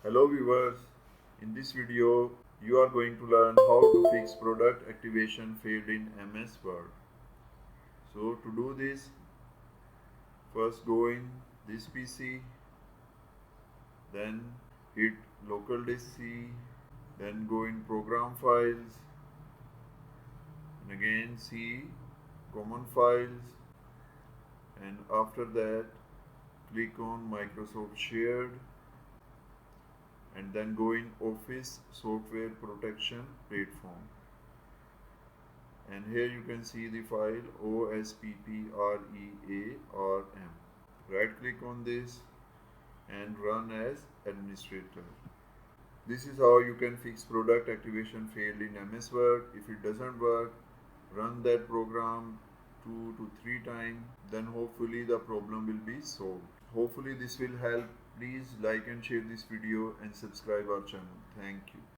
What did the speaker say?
Hello viewers, in this video you are going to learn how to fix product activation failed in MS Word. So to do this, first go in this PC, then hit local disk C, then go in program files and again C, common files, and after that click on Microsoft Shared and then go in Office Software Protection Platform. And here you can see the file OSPPREARM. Right click on this and run as administrator. This is how you can fix product activation failed in MS Word. If it doesn't work, run that program 2 to 3 times, then hopefully the problem will be solved. Hopefully this will help. Please like and share this video and subscribe our channel. Thank you.